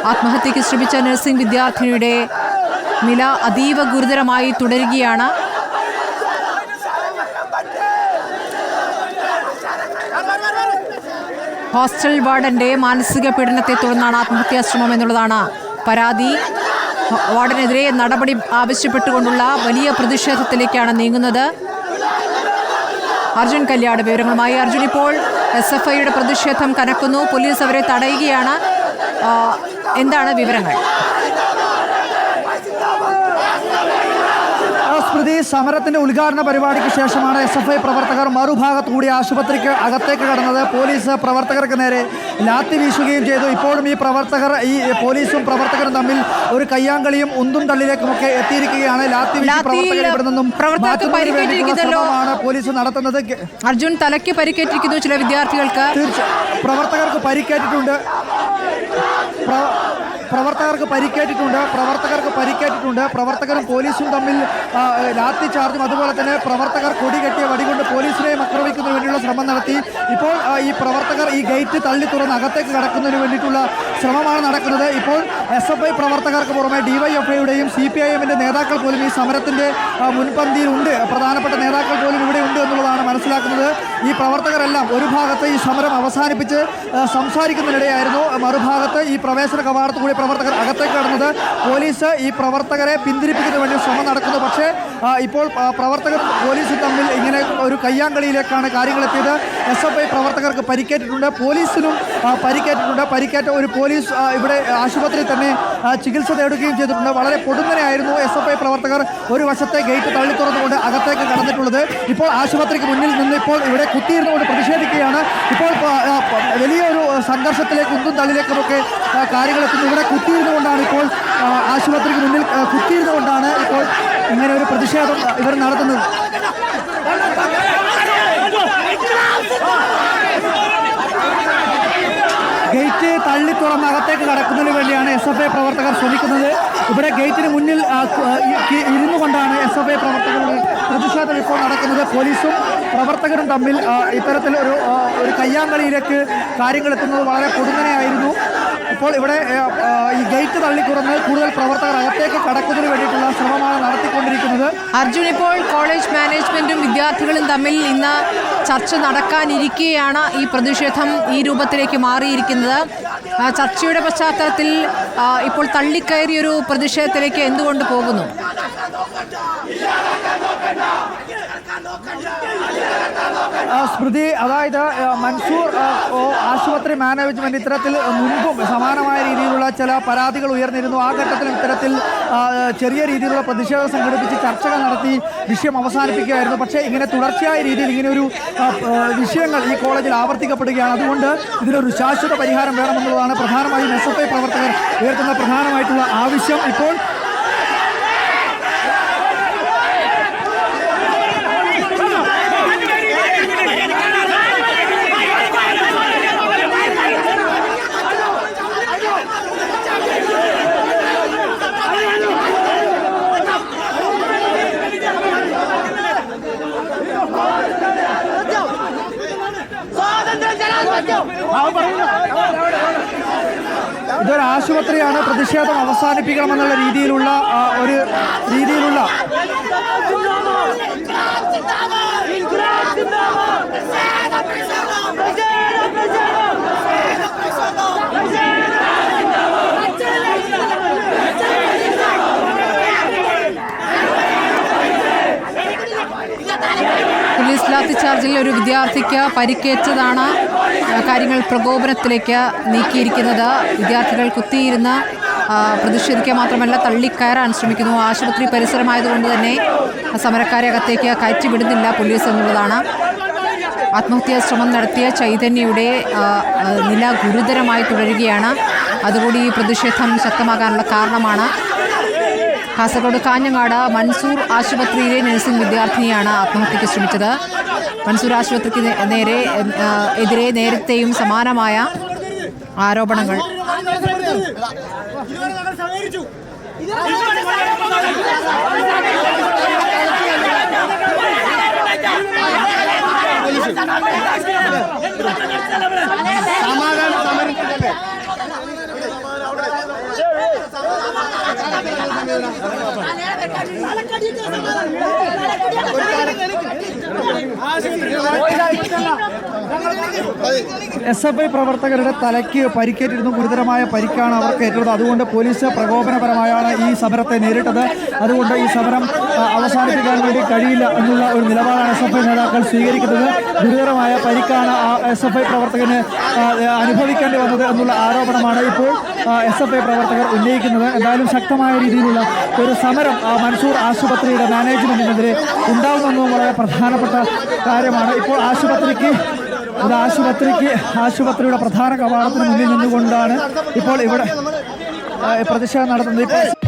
ആത്മഹത്യയ്ക്ക് ശ്രമിച്ച നഴ്സിംഗ് വിദ്യാർത്ഥിനിയുടെ നില അതീവ ഗുരുതരമായി തുടരുകയാണ്. ഹോസ്റ്റൽ വാർഡന്റെ മാനസിക പീഡനത്തെ തുടർന്നാണ് ആത്മഹത്യാശ്രമം എന്നുള്ളതാണ് പരാതി. വാർഡനെതിരെ നടപടി ആവശ്യപ്പെട്ടുകൊണ്ടുള്ള വലിയ പ്രതിഷേധത്തിലേക്കാണ് നീങ്ങുന്നത്. അർജുൻ കല്യാട് വിവരങ്ങളുമായി. അർജുൻ, ഇപ്പോൾ SFIയുടെ പ്രതിഷേധം കനക്കുന്നു, പോലീസ് അവരെ തടയുകയാണ്. എന്താണ് വിവരങ്ങൾ? സ്മൃതി, സമരത്തിന്റെ ഉദ്ഘാടന പരിപാടിക്ക് ശേഷമാണ് SFI പ്രവർത്തകർ മറുഭാഗത്തുകൂടി ആശുപത്രിക്ക് അകത്തേക്ക് കടന്നത്. പോലീസ് പ്രവർത്തകർക്ക് നേരെ ലാത്തി വീശുകയും ചെയ്തു. ഇപ്പോഴും ഈ പോലീസും പ്രവർത്തകരും തമ്മിൽ ഒരു കയ്യാങ്കളിയും ഉന്തും തള്ളിലേക്കുമൊക്കെ എത്തിയിരിക്കുകയാണ്. ലാത്തി വീശി പ്രവർത്തകർ ഇവിടെ നിന്നും ശ്രമമാണ് പോലീസ് നടത്തുന്നത്. അർജുൻ, തലയ്ക്ക് പരിക്കേറ്റിരിക്കുന്നു ചില വിദ്യാർത്ഥികൾക്ക്. പ്രവർത്തകർക്ക് പരിക്കേറ്റിട്ടുണ്ട്. പ്രവർത്തകരും പോലീസും തമ്മിൽ ലാത്തി ചാർജും അതുപോലെ തന്നെ പ്രവർത്തകർ കൊടികെട്ടിയ വടികൊണ്ട് പോലീസിനെയും ആക്രമിക്കുന്നതിന് വേണ്ടിയുള്ള ശ്രമം നടത്തി. ഇപ്പോൾ ഈ പ്രവർത്തകർ ഈ ഗേറ്റ് തള്ളി തുറന്ന് അകത്തേക്ക് കടക്കുന്നതിന് വേണ്ടിയിട്ടുള്ള ശ്രമമാണ് നടക്കുന്നത്. ഇപ്പോൾ SFI പ്രവർത്തകർക്ക് പുറമെ DYFIയുടെയും CPIMന്റെ നേതാക്കൾ പോലും ഈ സമരത്തിന്റെ മുൻപന്തിയിലുണ്ട്. പ്രധാനപ്പെട്ട നേതാക്കൾ പോലും ഇവിടെ ഉണ്ട് എന്നുള്ളതാണ് മനസ്സിലാക്കുന്നത്. ഈ പ്രവർത്തകരെല്ലാം ഒരു ഭാഗത്ത് ഈ സമരം അവസാനിപ്പിച്ച് സംസാരിക്കുന്നതിനിടെയായിരുന്നു മറുഭാഗത്ത് ഈ പ്രവേശന കവാടത്ത് കൂടി പ്രവർത്തകർ അകത്തേക്ക് കടന്നത്. പോലീസ് ഈ പ്രവർത്തകരെ പിന്തിരിപ്പിക്കുന്നതിന് വേണ്ടി ശ്രമം നടക്കുന്നു. പക്ഷേ ഇപ്പോൾ പ്രവർത്തകർ പോലീസും തമ്മിൽ ഇങ്ങനെ ഒരു കയ്യാങ്കളിയിലേക്കാണ് കാര്യങ്ങളെത്തിയത്. SFI പ്രവർത്തകർക്ക് പരിക്കേറ്റിട്ടുണ്ട്, പോലീസിനും പരിക്കേറ്റിട്ടുണ്ട്. പരിക്കേറ്റ ഒരു പോലീസ് ഇവിടെ ആശുപത്രിയിൽ തന്നെ ചികിത്സ തേടുകയും ചെയ്തിട്ടുണ്ട്. വളരെ പൊടുന്നനെയായിരുന്നു SFI പ്രവർത്തകർ ഒരു വശത്തെ ഗേറ്റ് തള്ളി തുറന്നുകൊണ്ട് അകത്തേക്ക് കടന്നിട്ടുള്ളത്. ഇപ്പോൾ ആശുപത്രിക്ക് മുന്നിൽ നിന്ന് ഇപ്പോൾ ഇവിടെ കുത്തിയിരുന്നുകൊണ്ട് പ്രതിഷേധിക്കുകയാണ്. ഇപ്പോൾ വലിയൊരു സംഘർഷത്തിലേക്ക് ഉന്തും തള്ളിലേക്കുമൊക്കെ കാര്യങ്ങളെത്തുന്നു. ഇവിടെ കുത്തിയിരുന്നുകൊണ്ടാണ് ഇപ്പോൾ ആശുപത്രിക്ക് മുന്നിൽ കുത്തിയിരുന്നുകൊണ്ടാണ് ഇപ്പോൾ ഇങ്ങനെ ഒരു പ്രതിഷേധം ഇവർ നടത്തുന്നത്. ഗേറ്റ് തള്ളി തുറന്ന് അകത്തേക്ക് കടക്കുന്നതിന് വേണ്ടിയാണ് SFI പ്രവർത്തകർ ശ്രമിക്കുന്നത്. ഇവിടെ ഗേറ്റിന് മുന്നിൽ ഇരുന്നു കൊണ്ടാണ് SFI പ്രവർത്തകരുടെ പ്രതിഷേധം ഇപ്പോൾ നടക്കുന്നത്. പോലീസും പ്രവർത്തകരും തമ്മിൽ ഇത്തരത്തിൽ ഒരു കയ്യാങ്കളിയിലേക്ക് കാര്യങ്ങൾ എത്തുന്നത് വളരെ പൊടുന്നനെയായിരുന്നു. ഇപ്പോൾ ഇവിടെ ഈ ഗേറ്റ് തള്ളിക്കുറന്ന് കൂടുതൽ പ്രവർത്തകർ അകത്തേക്ക് കടക്കുന്നതിന് വേണ്ടിയിട്ടുള്ള ശ്രമമാണ് നടത്തിക്കൊണ്ടിരിക്കുന്നത്. അർജുൻ, ഇപ്പോൾ കോളേജ് മാനേജ്മെന്റും വിദ്യാർത്ഥികളും തമ്മിൽ ഇന്ന് ചർച്ച നടക്കാനിരിക്കെയാണ് ഈ പ്രതിഷേധം ഈ രൂപത്തിലേക്ക് മാറിയിരിക്കുന്നത്. ചർച്ചയുടെ പശ്ചാത്തലത്തിൽ ഇപ്പോൾ തള്ളിക്കയറിയൊരു പ്രതിഷേധത്തിലേക്ക് എന്തുകൊണ്ട് പോകുന്നു? സ്മൃതി, അതായത് മൻസൂർ ആശുപത്രി മാനേജ്മെന്റ് ഇത്തരത്തിൽ മുൻപും സമാനമായ രീതിയിലുള്ള ചില പരാതികൾ ഉയർന്നിരുന്നു. ആ ഘട്ടത്തിൽ ഇത്തരത്തിൽ ചെറിയ രീതിയിലുള്ള പ്രതിഷേധം സംഘടിപ്പിച്ച് ചർച്ചകൾ നടത്തി വിഷയം അവസാനിപ്പിക്കുകയായിരുന്നു. പക്ഷേ ഇങ്ങനെ തുടർച്ചയായ രീതിയിൽ ഇങ്ങനെയൊരു വിഷയങ്ങൾ ഈ കോളേജിൽ ആവർത്തിക്കപ്പെടുകയാണ്. അതുകൊണ്ട് ഇതിനൊരു ശാശ്വത പരിഹാരം വേണമെന്നുള്ളതാണ് പ്രധാനമായും SFI പ്രവർത്തകർ ഉയർത്തുന്ന പ്രധാനമായിട്ടുള്ള ആവശ്യം. ഇപ്പോൾ ഇതൊരു ആശുപത്രിയാണ്, പ്രതിഷേധം അവസാനിപ്പിക്കണമെന്നുള്ള രീതിയിലുള്ള പോലീസ് ലാത്തിച്ചാർജിൽ ഒരു വിദ്യാർത്ഥിക്ക് പരിക്കേറ്റതാണ് കാര്യങ്ങൾ പ്രകോപനത്തിലേക്ക് നീക്കിയിരിക്കുന്നത്. വിദ്യാർത്ഥികൾ കുത്തിയിരുന്ന് പ്രതിഷേധിക്കുക മാത്രമല്ല തള്ളിക്കയറാൻ ശ്രമിക്കുന്നു. ആശുപത്രി പരിസരമായതുകൊണ്ട് തന്നെ സമരക്കാരെ അകത്തേക്ക് കയറ്റിവിടുന്നില്ല പോലീസ് എന്നുള്ളതാണ്. ആത്മഹത്യാ ശ്രമം നടത്തിയ ചൈതന്യയുടെ നില ഗുരുതരമായി തുടരുകയാണ്. അതുകൂടി ഈ പ്രതിഷേധം ശക്തമാകാനുള്ള കാരണമാണ്. കാസർഗോഡ് കാഞ്ഞങ്ങാട് മൻസൂർ ആശുപത്രിയിലെ നഴ്സിംഗ് വിദ്യാർത്ഥിനിയാണ് ആത്മഹത്യയ്ക്ക് ശ്രമിച്ചത്. മൻസൂർ ആശുപത്രിക്ക് എതിരെ നേരത്തെയും സമാനമായ ആരോപണങ്ങൾ സമാധാനം SFI പ്രവർത്തകരുടെ തലയ്ക്ക് പരിക്കേറ്റിരുന്നു. ഗുരുതരമായ പരിക്കാണ് അവർക്ക് ഏറ്റത്. അതുകൊണ്ട് പോലീസ് പ്രകോപനപരമായാണ് ഈ സമരത്തെ നേരിട്ടത്. അതുകൊണ്ട് ഈ സമരം അവസാനിപ്പിക്കാൻ വേണ്ടി കഴിയില്ല എന്നുള്ള ഒരു നിലപാടാണ് SFI നേതാക്കൾ സ്വീകരിക്കുന്നത്. ഗുരുതരമായ പരിക്കാണ് SFI പ്രവർത്തകന് അനുഭവിക്കേണ്ടി വന്നത് എന്നുള്ള ആരോപണമാണ് ഇപ്പോൾ SFI പ്രവർത്തകർ ഉന്നയിക്കുന്നത്. എന്തായാലും ശക്തമായ രീതിയിലുള്ള ഒരു സമരം മൻസൂർ ആശുപത്രിയുടെ മാനേജ്മെന്റിനെതിരെ ഉണ്ടാകുമെന്നതും വളരെ പ്രധാനപ്പെട്ട കാര്യമാണ്. ഇപ്പോൾ ആശുപത്രിയുടെ പ്രധാന കവാടത്തിന് മുന്നിൽ നിന്നുകൊണ്ടാണ് ഇപ്പോൾ ഇവിടെ പ്രതിഷേധം നടത്തുന്നത്. ഇപ്പോൾ